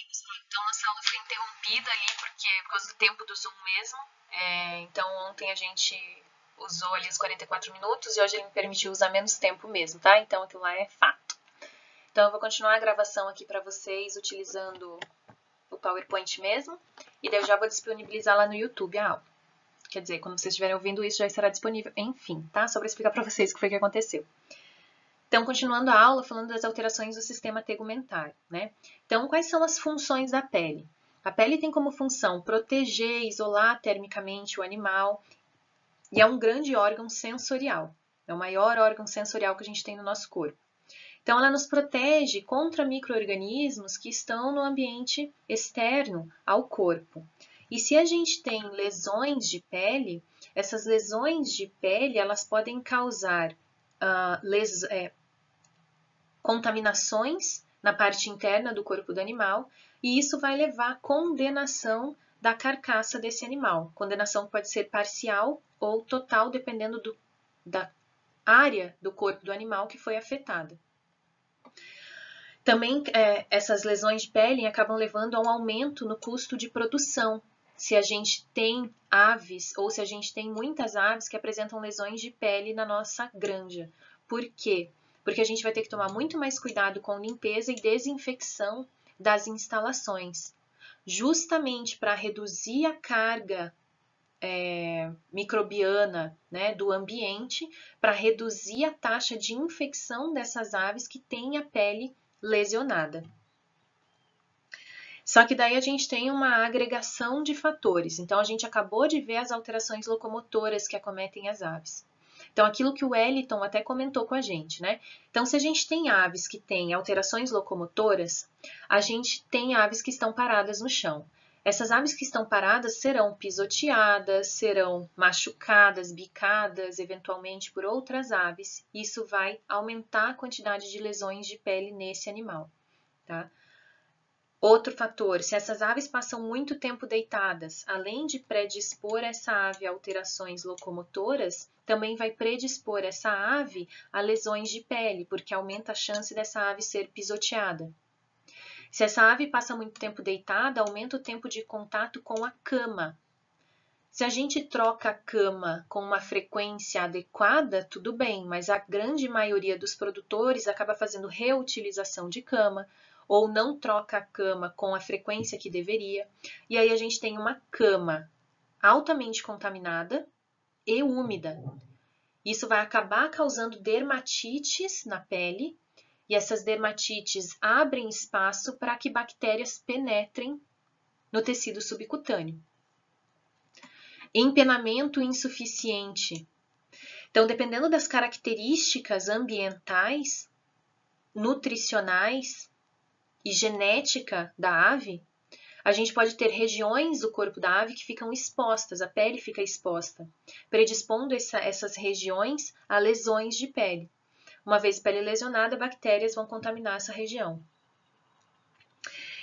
Então, nossa aula foi interrompida ali, porque por causa do tempo do Zoom mesmo. Então, ontem a gente usou ali os 44 minutos e hoje ele me permitiu usar menos tempo mesmo, tá? Então, aquilo lá é fato. Então, eu vou continuar a gravação aqui para vocês utilizando o PowerPoint mesmo. E daí eu já vou disponibilizar lá no YouTube a aula. Quer dizer, quando vocês estiverem ouvindo isso, já estará disponível. Enfim, tá? Só para explicar para vocês o que foi que aconteceu. Então, continuando a aula, falando das alterações do sistema tegumentário, né? Então, quais são as funções da pele? A pele tem como função proteger, isolar termicamente o animal e é um grande órgão sensorial. É o maior órgão sensorial que a gente tem no nosso corpo. Então, ela nos protege contra micro-organismos que estão no ambiente externo ao corpo. E se a gente tem lesões de pele, essas lesões de pele elas podem causar contaminações na parte interna do corpo do animal e isso vai levar à condenação da carcaça desse animal. Condenação pode ser parcial ou total, dependendo da área do corpo do animal que foi afetada. Também essas lesões de pele acabam levando a um aumento no custo de produção. Se a gente tem aves ou se a gente tem muitas aves que apresentam lesões de pele na nossa granja. Por quê? Porque a gente vai ter que tomar muito mais cuidado com limpeza e desinfecção das instalações, justamente para reduzir a carga microbiana, né, do ambiente, para reduzir a taxa de infecção dessas aves que têm a pele lesionada. Só que daí a gente tem uma agregação de fatores. Então, a gente acabou de ver as alterações locomotoras que acometem as aves. Então, aquilo que o Wellington até comentou com a gente, né? Então, se a gente tem aves que têm alterações locomotoras, a gente tem aves que estão paradas no chão. Essas aves que estão paradas serão pisoteadas, serão machucadas, bicadas, eventualmente por outras aves. Isso vai aumentar a quantidade de lesões de pele nesse animal, tá? Outro fator, se essas aves passam muito tempo deitadas, além de predispor essa ave a alterações locomotoras, também vai predispor essa ave a lesões de pele, porque aumenta a chance dessa ave ser pisoteada. Se essa ave passa muito tempo deitada, aumenta o tempo de contato com a cama. Se a gente troca a cama com uma frequência adequada, tudo bem, mas a grande maioria dos produtores acaba fazendo reutilização de cama, ou não troca a cama com a frequência que deveria, e aí a gente tem uma cama altamente contaminada e úmida. Isso vai acabar causando dermatites na pele, e essas dermatites abrem espaço para que bactérias penetrem no tecido subcutâneo. Empenamento insuficiente. Então, dependendo das características ambientais, nutricionais e genética da ave, a gente pode ter regiões do corpo da ave que ficam expostas, a pele fica exposta, predispondo essas regiões a lesões de pele. Uma vez pele lesionada, bactérias vão contaminar essa região.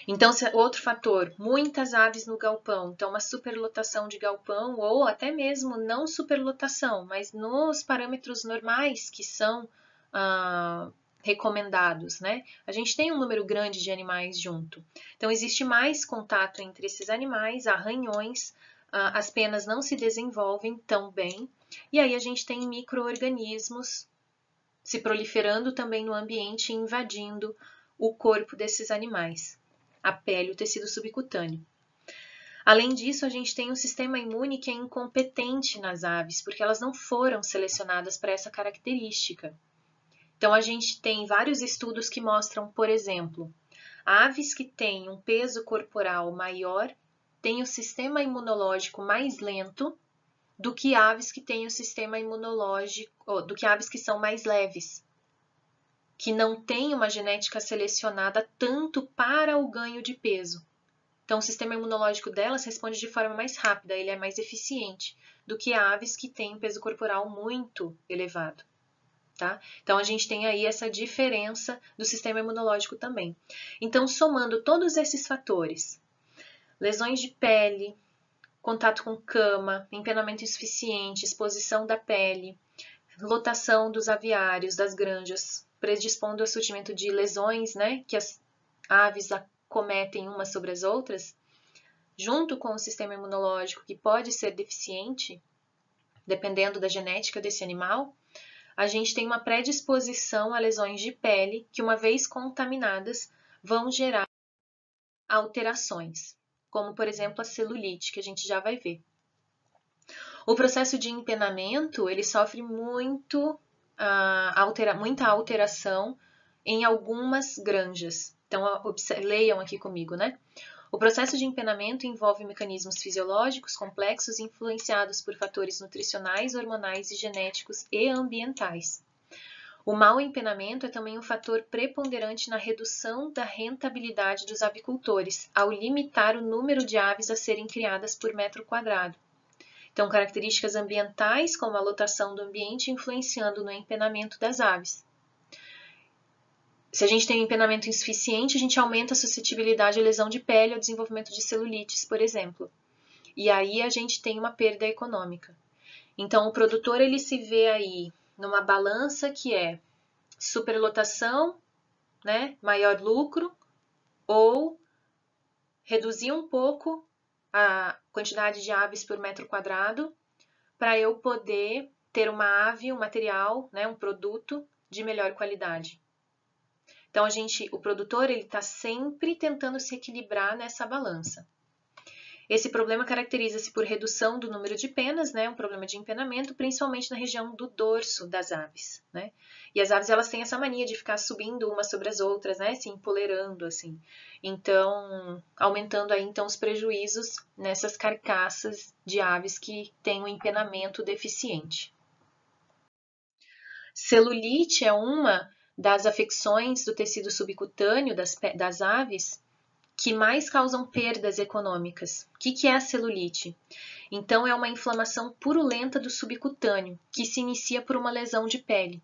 Então, outro fator, muitas aves no galpão, então uma superlotação de galpão ou até mesmo não superlotação, mas nos parâmetros normais que são recomendados, né? A gente tem um número grande de animais junto. Então, existe mais contato entre esses animais, arranhões, as penas não se desenvolvem tão bem, e aí a gente tem micro-organismos se proliferando também no ambiente, invadindo o corpo desses animais, a pele, o tecido subcutâneo. Além disso, a gente tem um sistema imune que é incompetente nas aves, porque elas não foram selecionadas para essa característica. Então, a gente tem vários estudos que mostram, por exemplo, aves que têm um peso corporal maior têm o sistema imunológico mais lento do que aves que têm o sistema imunológico, do que aves que são mais leves, que não têm uma genética selecionada tanto para o ganho de peso. Então, o sistema imunológico delas responde de forma mais rápida, ele é mais eficiente do que aves que têm um peso corporal muito elevado. Tá? Então, a gente tem aí essa diferença do sistema imunológico também. Então, somando todos esses fatores, lesões de pele, contato com cama, empenamento insuficiente, exposição da pele, lotação dos aviários, das granjas, predispondo ao surgimento de lesões, né, que as aves acometem umas sobre as outras, junto com o sistema imunológico, que pode ser deficiente, dependendo da genética desse animal, a gente tem uma predisposição a lesões de pele que, uma vez contaminadas, vão gerar alterações, como, por exemplo, a celulite, que a gente já vai ver. O processo de empenamento, ele sofre muita alteração em algumas granjas. Então, leiam aqui comigo, né? O processo de empenamento envolve mecanismos fisiológicos complexos influenciados por fatores nutricionais, hormonais e genéticos e ambientais. O mau empenamento é também um fator preponderante na redução da rentabilidade dos avicultores, ao limitar o número de aves a serem criadas por metro quadrado. Então, características ambientais, como a lotação do ambiente, influenciando no empenamento das aves. Se a gente tem um empenamento insuficiente, a gente aumenta a suscetibilidade à lesão de pele ou desenvolvimento de celulites, por exemplo. E aí a gente tem uma perda econômica. Então, o produtor ele se vê aí numa balança que é superlotação, né, maior lucro, ou reduzir um pouco a quantidade de aves por metro quadrado para eu poder ter uma ave, um material, né, um produto de melhor qualidade. Então, o produtor está sempre tentando se equilibrar nessa balança. Esse problema caracteriza-se por redução do número de penas, né, um problema de empenamento, principalmente na região do dorso das aves, né? E as aves elas têm essa mania de ficar subindo umas sobre as outras, né, se empoleirando assim. Então, aumentando aí então os prejuízos nessas carcaças de aves que têm um empenamento deficiente. Celulite é uma das afecções do tecido subcutâneo das aves que mais causam perdas econômicas. O que é a celulite? Então, é uma inflamação purulenta do subcutâneo, que se inicia por uma lesão de pele.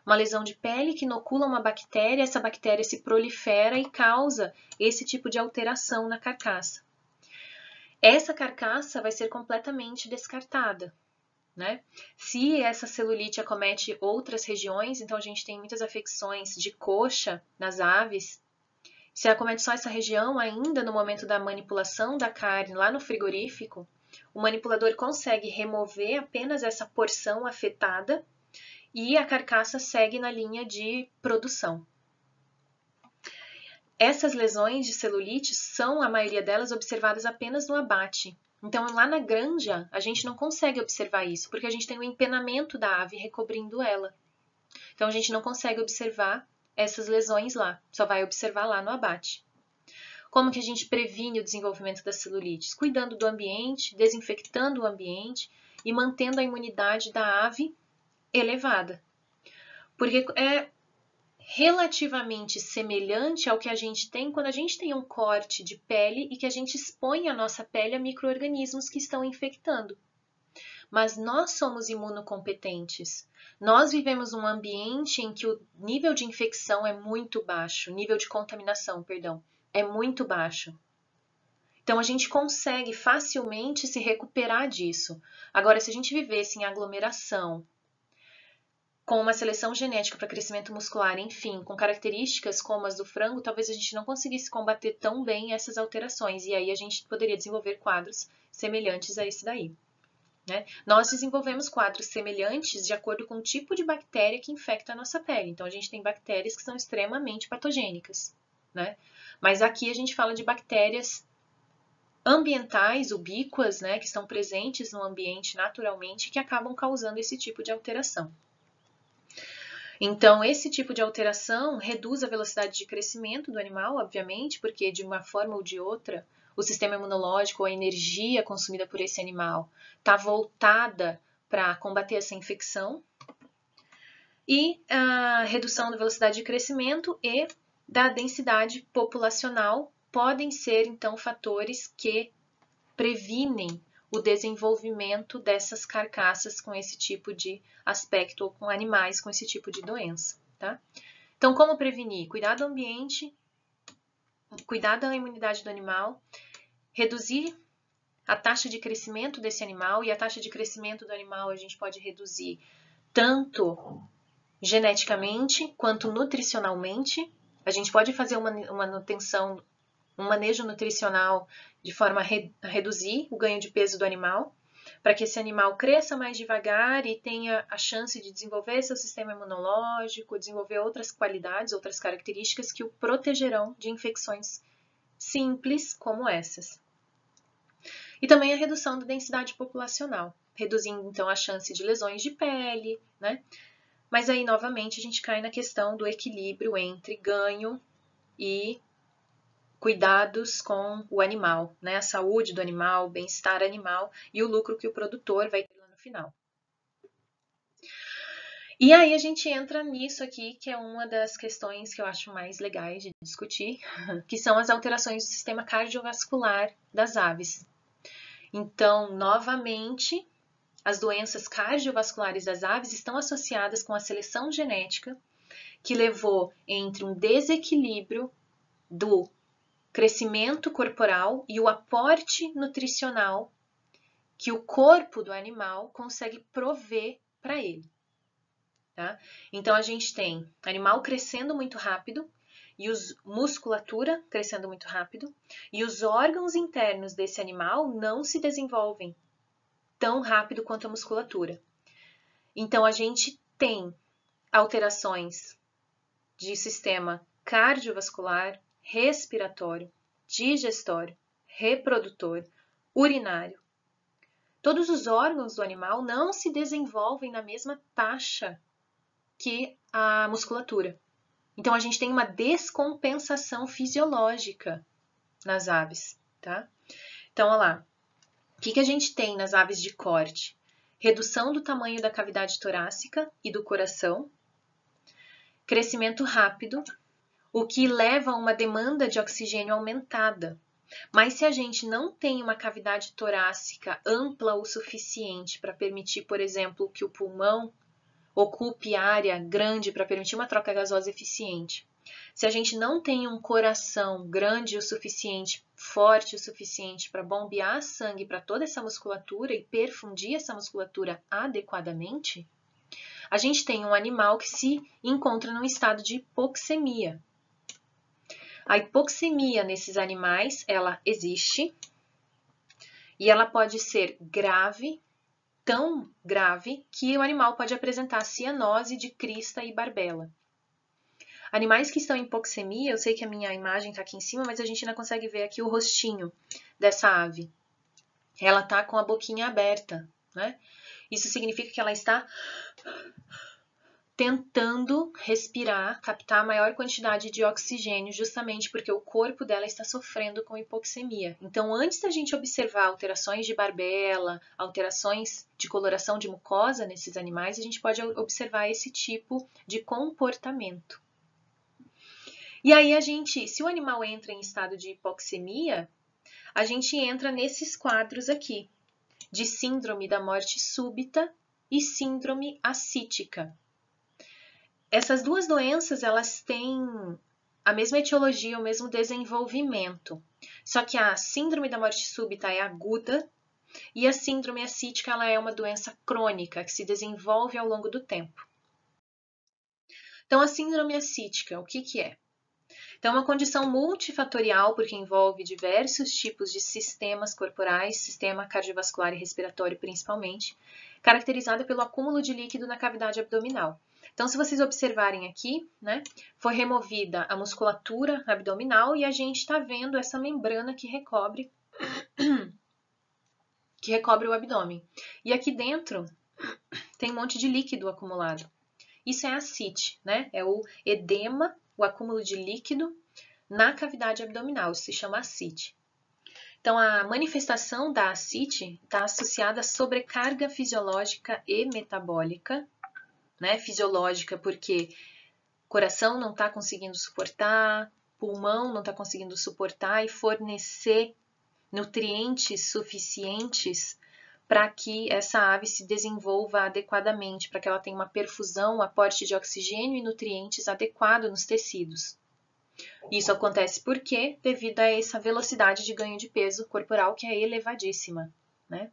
Uma lesão de pele que inocula uma bactéria, essa bactéria se prolifera e causa esse tipo de alteração na carcaça. Essa carcaça vai ser completamente descartada, né? Se essa celulite acomete outras regiões, então a gente tem muitas afecções de coxa nas aves. Se acomete só essa região, ainda no momento da manipulação da carne lá no frigorífico, o manipulador consegue remover apenas essa porção afetada e a carcaça segue na linha de produção. Essas lesões de celulite são, a maioria delas, observadas apenas no abate. Então, lá na granja, a gente não consegue observar isso, porque a gente tem o empenamento da ave recobrindo ela. Então, a gente não consegue observar essas lesões lá, só vai observar lá no abate. Como que a gente previne o desenvolvimento das celulites? Cuidando do ambiente, desinfectando o ambiente e mantendo a imunidade da ave elevada. Porque é relativamente semelhante ao que a gente tem quando a gente tem um corte de pele e que a gente expõe a nossa pele a micro-organismos que estão infectando. Mas nós somos imunocompetentes. Nós vivemos num ambiente em que o nível de infecção é muito baixo, nível de contaminação, perdão, é muito baixo. Então, a gente consegue facilmente se recuperar disso. Agora, se a gente vivesse em aglomeração, com uma seleção genética para crescimento muscular, enfim, com características como as do frango, talvez a gente não conseguisse combater tão bem essas alterações. E aí a gente poderia desenvolver quadros semelhantes a esse daí. Né? Nós desenvolvemos quadros semelhantes de acordo com o tipo de bactéria que infecta a nossa pele. Então, a gente tem bactérias que são extremamente patogênicas, né? Mas aqui a gente fala de bactérias ambientais, ubíquas, né, que estão presentes no ambiente naturalmente, que acabam causando esse tipo de alteração. Então, esse tipo de alteração reduz a velocidade de crescimento do animal, obviamente, porque de uma forma ou de outra, o sistema imunológico, a energia consumida por esse animal, está voltada para combater essa infecção. E a redução da velocidade de crescimento e da densidade populacional podem ser, então, fatores que previnem o desenvolvimento dessas carcaças com esse tipo de aspecto ou com animais com esse tipo de doença, tá? Então, como prevenir? Cuidar do ambiente, cuidar da imunidade do animal, reduzir a taxa de crescimento desse animal, e a taxa de crescimento do animal a gente pode reduzir tanto geneticamente quanto nutricionalmente. A gente pode fazer uma manutenção um manejo nutricional de forma a reduzir o ganho de peso do animal, para que esse animal cresça mais devagar e tenha a chance de desenvolver seu sistema imunológico, desenvolver outras qualidades, outras características que o protegerão de infecções simples como essas. E também a redução da densidade populacional, reduzindo então a chance de lesões de pele, né? Mas aí novamente a gente cai na questão do equilíbrio entre ganho e cuidados com o animal, né? A saúde do animal, o bem-estar animal e o lucro que o produtor vai ter lá no final. E aí a gente entra nisso aqui, que é uma das questões que eu acho mais legais de discutir, que são as alterações do sistema cardiovascular das aves. Então, novamente, as doenças cardiovasculares das aves estão associadas com a seleção genética, que levou entre um desequilíbrio do crescimento corporal e o aporte nutricional que o corpo do animal consegue prover para ele. Tá? Então, a gente tem animal crescendo muito rápido, e musculatura crescendo muito rápido, e os órgãos internos desse animal não se desenvolvem tão rápido quanto a musculatura. Então, a gente tem alterações de sistema cardiovascular, respiratório, digestório, reprodutor, urinário. Todos os órgãos do animal não se desenvolvem na mesma taxa que a musculatura. Então, a gente tem uma descompensação fisiológica nas aves, tá? Então, olha lá. O que a gente tem nas aves de corte? Redução do tamanho da cavidade torácica e do coração, crescimento rápido, o que leva a uma demanda de oxigênio aumentada. Mas se a gente não tem uma cavidade torácica ampla o suficiente para permitir, por exemplo, que o pulmão ocupe área grande para permitir uma troca gasosa eficiente, se a gente não tem um coração grande o suficiente, forte o suficiente para bombear sangue para toda essa musculatura e perfundir essa musculatura adequadamente, a gente tem um animal que se encontra num estado de hipoxemia. A hipoxemia nesses animais, ela existe e ela pode ser grave, tão grave que o animal pode apresentar cianose de crista e barbela. Animais que estão em hipoxemia, eu sei que a minha imagem está aqui em cima, mas a gente ainda consegue ver aqui o rostinho dessa ave. Ela está com a boquinha aberta, né? Isso significa que ela está tentando respirar, captar a maior quantidade de oxigênio, justamente porque o corpo dela está sofrendo com hipoxemia. Então, antes da gente observar alterações de barbela, alterações de coloração de mucosa nesses animais, a gente pode observar esse tipo de comportamento. E aí se o animal entra em estado de hipoxemia, a gente entra nesses quadros aqui, de síndrome da morte súbita e síndrome ascítica. Essas duas doenças, elas têm a mesma etiologia, o mesmo desenvolvimento. Só que a síndrome da morte súbita é aguda e a síndrome ascítica ela é uma doença crônica que se desenvolve ao longo do tempo. Então, a síndrome ascítica, o que é? Então, é uma condição multifatorial, porque envolve diversos tipos de sistemas corporais, sistema cardiovascular e respiratório principalmente, caracterizada pelo acúmulo de líquido na cavidade abdominal. Então, se vocês observarem aqui, né, foi removida a musculatura abdominal e a gente está vendo essa membrana que recobre o abdômen. E aqui dentro tem um monte de líquido acumulado. Isso é ascite, né? É o edema, o acúmulo de líquido na cavidade abdominal, isso se chama ascite. Então, a manifestação da ascite está associada à sobrecarga fisiológica e metabólica, né? Fisiológica porque coração não está conseguindo suportar, pulmão não está conseguindo suportar e fornecer nutrientes suficientes para que essa ave se desenvolva adequadamente, para que ela tenha uma perfusão, um aporte de oxigênio e nutrientes adequado nos tecidos. Isso acontece porque devido a essa velocidade de ganho de peso corporal que é elevadíssima, né?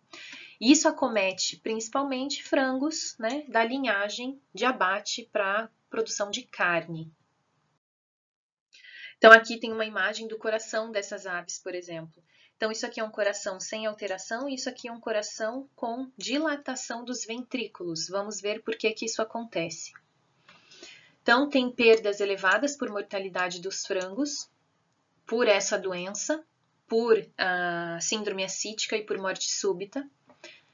Isso acomete principalmente frangos, né, da linhagem de abate para produção de carne. Então, aqui tem uma imagem do coração dessas aves, por exemplo. Então, isso aqui é um coração sem alteração e isso aqui é um coração com dilatação dos ventrículos. Vamos ver por que isso acontece. Então, tem perdas elevadas por mortalidade dos frangos, por essa doença, por síndrome ascítica e por morte súbita,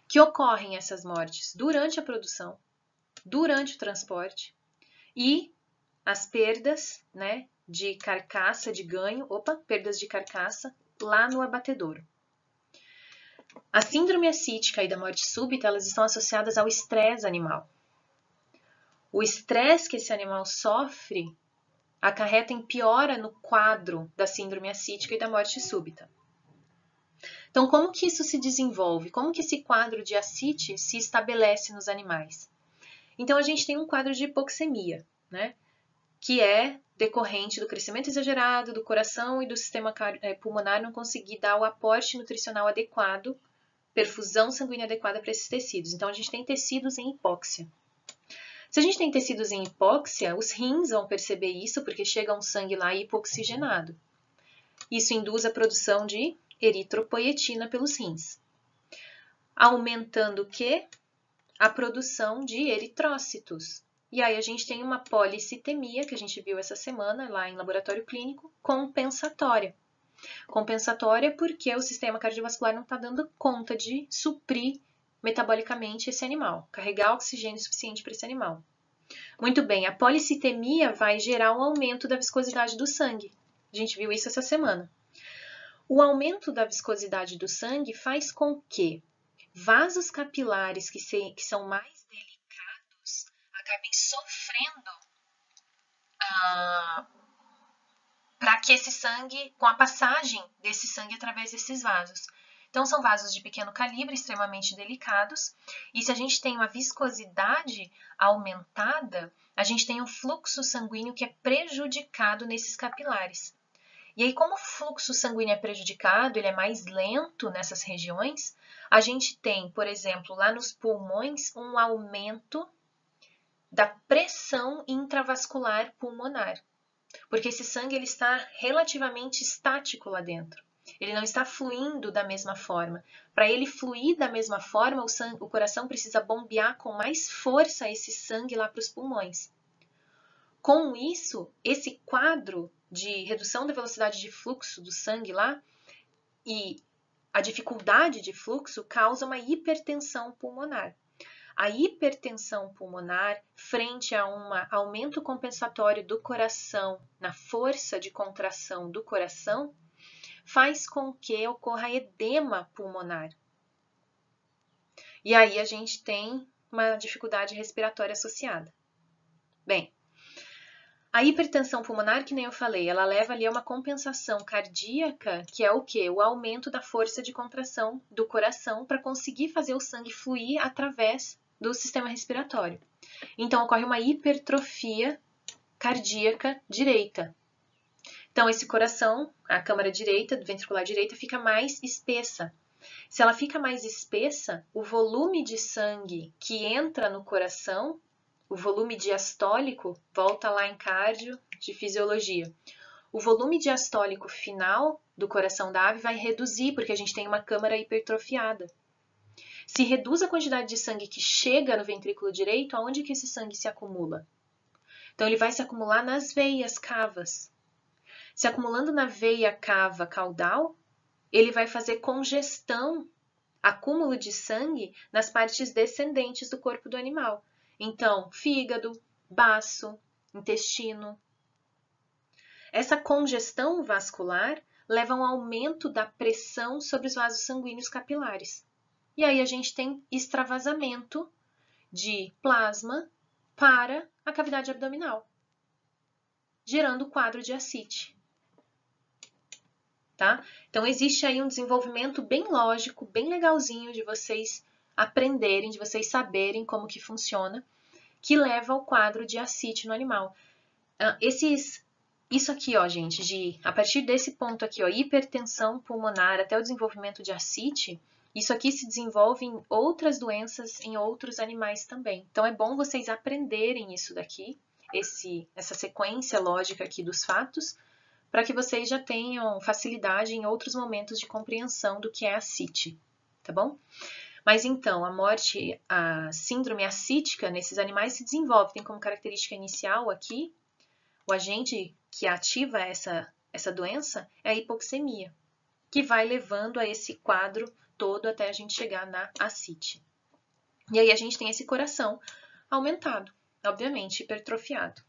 que ocorrem essas mortes durante a produção, durante o transporte e as perdas, né, de carcaça, de ganho, perdas de carcaça lá no abatedouro. A síndrome ascítica e da morte súbita, elas estão associadas ao estresse animal. O estresse que esse animal sofre acarreta em piora no quadro da síndrome ascítica e da morte súbita. Então, como que isso se desenvolve? Como que esse quadro de ascite se estabelece nos animais? Então, a gente tem um quadro de hipoxemia, né? Que é decorrente do crescimento exagerado do coração e do sistema pulmonar não conseguir dar o aporte nutricional adequado, perfusão sanguínea adequada para esses tecidos. Então, a gente tem tecidos em hipóxia. Se a gente tem tecidos em hipóxia, os rins vão perceber isso, porque chega um sangue lá hipoxigenado. Isso induz a produção de eritropoietina pelos rins, aumentando o quê? A produção de eritrócitos. E aí a gente tem uma policitemia, que a gente viu essa semana lá em laboratório clínico, compensatória. Compensatória porque o sistema cardiovascular não está dando conta de suprir metabolicamente esse animal, carregar oxigênio suficiente para esse animal. Muito bem, a policitemia vai gerar um aumento da viscosidade do sangue. A gente viu isso essa semana. O aumento da viscosidade do sangue faz com que vasos capilares que são mais delicados acabem sofrendo para que esse sangue, com a passagem desse sangue através desses vasos. Então, são vasos de pequeno calibre, extremamente delicados, e se a gente tem uma viscosidade aumentada, a gente tem um fluxo sanguíneo que é prejudicado nesses capilares. E aí, como o fluxo sanguíneo é prejudicado, ele é mais lento nessas regiões, a gente tem, por exemplo, lá nos pulmões, um aumento da pressão intravascular pulmonar, porque esse sangue ele está relativamente estático lá dentro. Ele não está fluindo da mesma forma. Para ele fluir da mesma forma, o coração precisa bombear com mais força esse sangue lá para os pulmões. Com isso, esse quadro de redução da velocidade de fluxo do sangue lá e a dificuldade de fluxo causa uma hipertensão pulmonar. A hipertensão pulmonar, frente a um aumento compensatório do coração, na força de contração do coração, faz com que ocorra edema pulmonar. E aí a gente tem uma dificuldade respiratória associada. Bem, a hipertensão pulmonar, que nem eu falei, ela leva ali a uma compensação cardíaca, que é o quê? O aumento da força de contração do coração para conseguir fazer o sangue fluir através do sistema respiratório. Então, ocorre uma hipertrofia cardíaca direita. Então, esse coração, a câmara direita, ventricular direita, fica mais espessa. Se ela fica mais espessa, o volume de sangue que entra no coração, o volume diastólico, volta lá em cardio de fisiologia. O volume diastólico final do coração da ave vai reduzir, porque a gente tem uma câmara hipertrofiada. Se reduz a quantidade de sangue que chega no ventrículo direito, aonde que esse sangue se acumula? Então, ele vai se acumular nas veias cavas. Se acumulando na veia cava caudal, ele vai fazer congestão, acúmulo de sangue nas partes descendentes do corpo do animal. Então, fígado, baço, intestino. Essa congestão vascular leva a um aumento da pressão sobre os vasos sanguíneos capilares. E aí a gente tem extravasamento de plasma para a cavidade abdominal, gerando o quadro de ascite. Tá? Então, existe aí um desenvolvimento bem lógico, bem legalzinho de vocês aprenderem, de vocês saberem como que funciona, que leva ao quadro de ascite no animal. Isso aqui, ó, gente, a partir desse ponto aqui, ó, hipertensão pulmonar até o desenvolvimento de ascite, isso aqui se desenvolve em outras doenças em outros animais também. Então, é bom vocês aprenderem isso daqui, essa sequência lógica aqui dos fatos, para que vocês já tenham facilidade em outros momentos de compreensão do que é ascite, tá bom? Mas então, a síndrome ascítica nesses animais se desenvolve, tem como característica inicial aqui, o agente que ativa essa doença é a hipoxemia, que vai levando a esse quadro todo até a gente chegar na ascite. E aí a gente tem esse coração aumentado, obviamente hipertrofiado.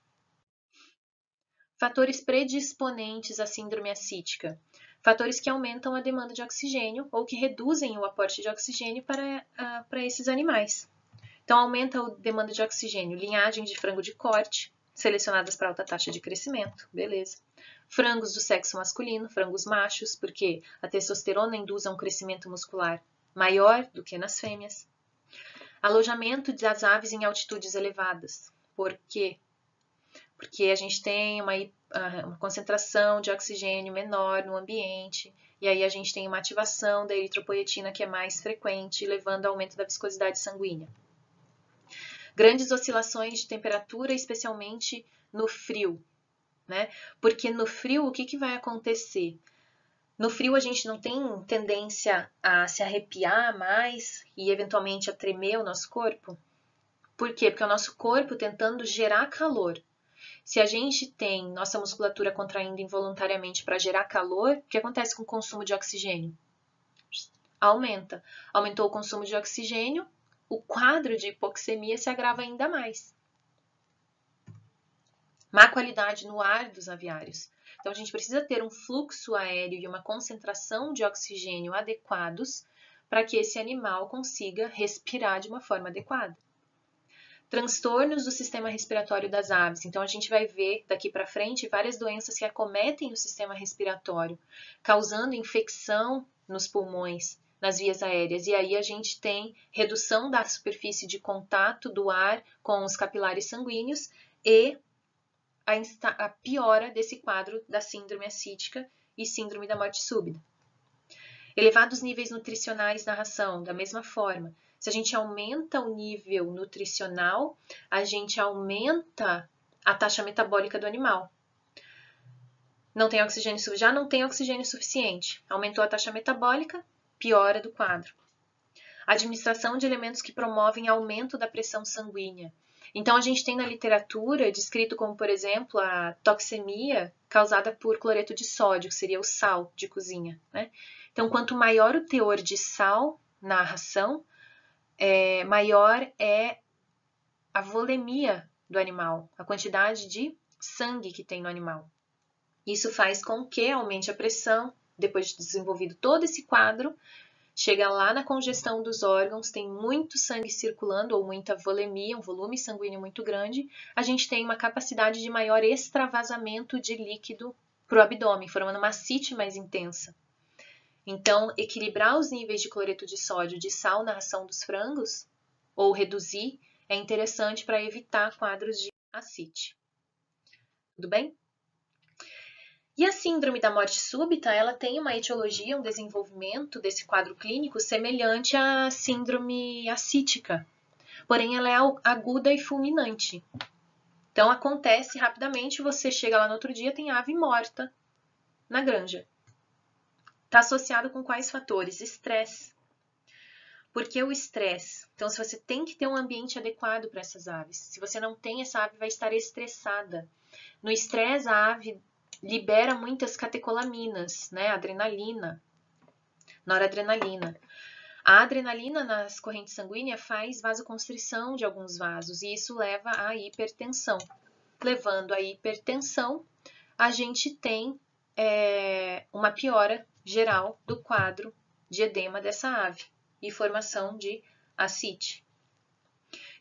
Fatores predisponentes à síndrome ascítica. Fatores que aumentam a demanda de oxigênio ou que reduzem o aporte de oxigênio para esses animais. Então, aumenta a demanda de oxigênio. Linhagens de frango de corte, selecionadas para alta taxa de crescimento, beleza. Frangos do sexo masculino, frangos machos, porque a testosterona induz a um crescimento muscular maior do que nas fêmeas. Alojamento das aves em altitudes elevadas. Por quê? Porque a gente tem uma concentração de oxigênio menor no ambiente, e aí a gente tem uma ativação da eritropoetina que é mais frequente, levando ao aumento da viscosidade sanguínea. Grandes oscilações de temperatura, especialmente no frio, né? Porque no frio, o que vai acontecer? No frio, a gente não tem tendência a se arrepiar mais e, eventualmente, a tremer o nosso corpo? Por quê? Porque o nosso corpo tentando gerar calor. Se a gente tem nossa musculatura contraindo involuntariamente para gerar calor, o que acontece com o consumo de oxigênio? Aumenta. Aumentou o consumo de oxigênio, o quadro de hipoxemia se agrava ainda mais. Má qualidade no ar dos aviários. Então, a gente precisa ter um fluxo aéreo e uma concentração de oxigênio adequados para que esse animal consiga respirar de uma forma adequada. Transtornos do sistema respiratório das aves. Então, a gente vai ver daqui para frente várias doenças que acometem o sistema respiratório, causando infecção nos pulmões, nas vias aéreas. E aí a gente tem redução da superfície de contato do ar com os capilares sanguíneos e a piora desse quadro da síndrome ascítica e síndrome da morte súbita. Elevados níveis nutricionais na ração, da mesma forma. Se a gente aumenta o nível nutricional, a gente aumenta a taxa metabólica do animal. Não tem oxigênio, já não tem oxigênio suficiente. Aumentou a taxa metabólica, piora do quadro. Administração de elementos que promovem aumento da pressão sanguínea. Então, a gente tem na literatura descrito como, por exemplo, a toxemia causada por cloreto de sódio, que seria o sal de cozinha, né? Então, quanto maior o teor de sal na ração, maior é a volemia do animal, a quantidade de sangue que tem no animal. Isso faz com que aumente a pressão, depois de desenvolvido todo esse quadro, chega lá na congestão dos órgãos, tem muito sangue circulando ou muita volemia, um volume sanguíneo muito grande, a gente tem uma capacidade de maior extravasamento de líquido para o abdômen, formando uma ascite mais intensa. Então, equilibrar os níveis de cloreto de sódio e de sal na ração dos frangos, ou reduzir, é interessante para evitar quadros de ascite. Tudo bem? E a síndrome da morte súbita, ela tem uma etiologia, um desenvolvimento desse quadro clínico semelhante à síndrome ascítica, porém ela é aguda e fulminante. Então acontece rapidamente, você chega lá no outro dia, tem ave morta na granja. Está associado com quais fatores? Estresse. Por que o estresse? Então, se você tem que ter um ambiente adequado para essas aves, se você não tem, essa ave vai estar estressada. No estresse, a ave libera muitas catecolaminas, né? Adrenalina, noradrenalina. A adrenalina nas correntes sanguíneas faz vasoconstrição de alguns vasos e isso leva à hipertensão. Levando à hipertensão, a gente tem uma piora geral do quadro de edema dessa ave e formação de ascite.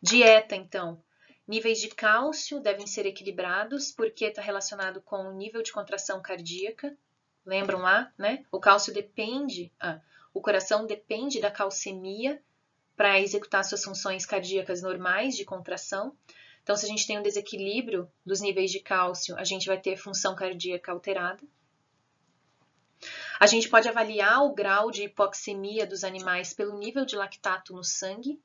Dieta, então. Níveis de cálcio devem ser equilibrados, porque está relacionado com o nível de contração cardíaca. Lembram lá, né? O cálcio depende, o coração depende da calcemia para executar suas funções cardíacas normais de contração. Então, se a gente tem um desequilíbrio dos níveis de cálcio, a gente vai ter função cardíaca alterada. A gente pode avaliar o grau de hipoxemia dos animais pelo nível de lactato no sangue,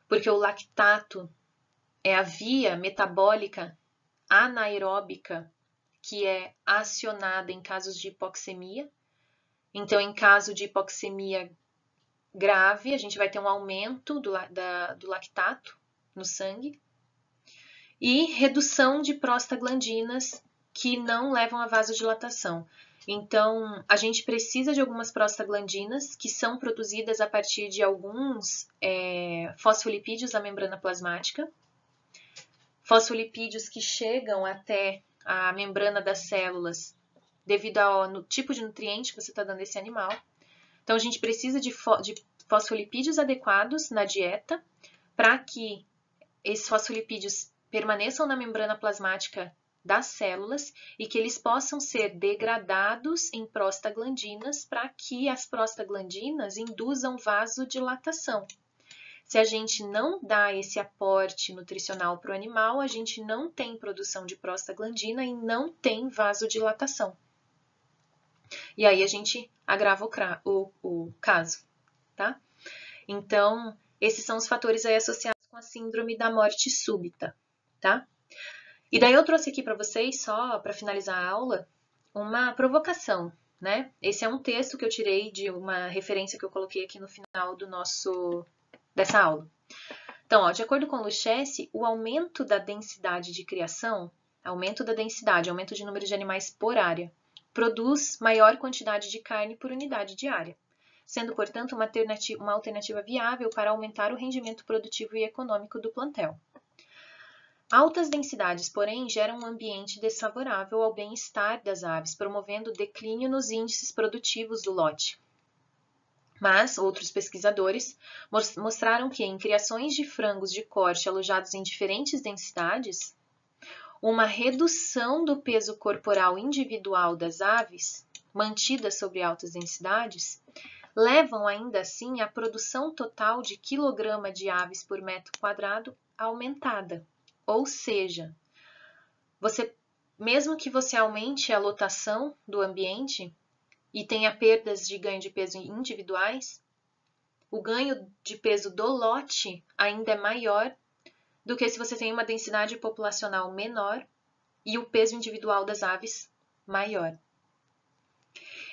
porque o lactato é a via metabólica anaeróbica que é acionada em casos de hipoxemia. Então, em caso de hipoxemia grave, a gente vai ter um aumento do lactato no sangue. E redução de prostaglandinas que não levam à vasodilatação. Então, a gente precisa de algumas prostaglandinas que são produzidas a partir de alguns fosfolipídios da membrana plasmática. Fosfolipídios que chegam até a membrana das células devido ao tipo de nutriente que você está dando a esse animal. Então, a gente precisa de fosfolipídios adequados na dieta para que esses fosfolipídios permaneçam na membrana plasmática das células e que eles possam ser degradados em prostaglandinas para que as prostaglandinas induzam vasodilatação. Se a gente não dá esse aporte nutricional para o animal, a gente não tem produção de prostaglandina e não tem vasodilatação. E aí a gente agrava o caso, tá? Então, esses são os fatores aí associados com a síndrome da morte súbita, tá? E daí eu trouxe aqui para vocês, só para finalizar a aula, uma provocação, né? Esse é um texto que eu tirei de uma referência que eu coloquei aqui no final dessa aula. Então, ó, de acordo com Lucchesi, o aumento da densidade de criação, aumento de número de animais por área, produz maior quantidade de carne por unidade diária, sendo, portanto, uma alternativa viável para aumentar o rendimento produtivo e econômico do plantel. Altas densidades, porém, geram um ambiente desfavorável ao bem-estar das aves, promovendo declínio nos índices produtivos do lote. Mas outros pesquisadores mostraram que em criações de frangos de corte alojados em diferentes densidades, uma redução do peso corporal individual das aves, mantidas sobre altas densidades, levam ainda assim a produção total de quilograma de aves por metro quadrado aumentada. Ou seja, mesmo que você aumente a lotação do ambiente e tenha perdas de ganho de peso individuais, o ganho de peso do lote ainda é maior do que se você tem uma densidade populacional menor e o peso individual das aves maior.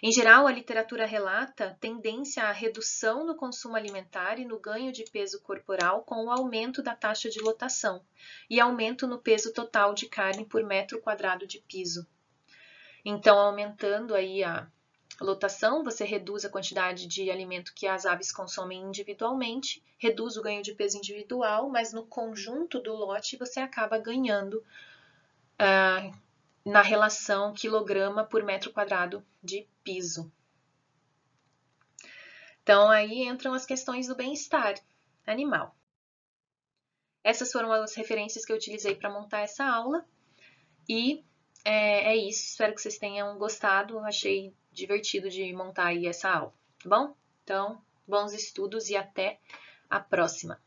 Em geral, a literatura relata tendência à redução no consumo alimentar e no ganho de peso corporal com o aumento da taxa de lotação e aumento no peso total de carne por metro quadrado de piso. Então, aumentando aí a lotação, você reduz a quantidade de alimento que as aves consomem individualmente, reduz o ganho de peso individual, mas no conjunto do lote você acaba ganhando na relação quilograma por metro quadrado de piso. Então, aí entram as questões do bem-estar animal. Essas foram as referências que eu utilizei para montar essa aula. E é isso. Espero que vocês tenham gostado. Achei divertido de montar aí essa aula, tá bom? Então, bons estudos e até a próxima.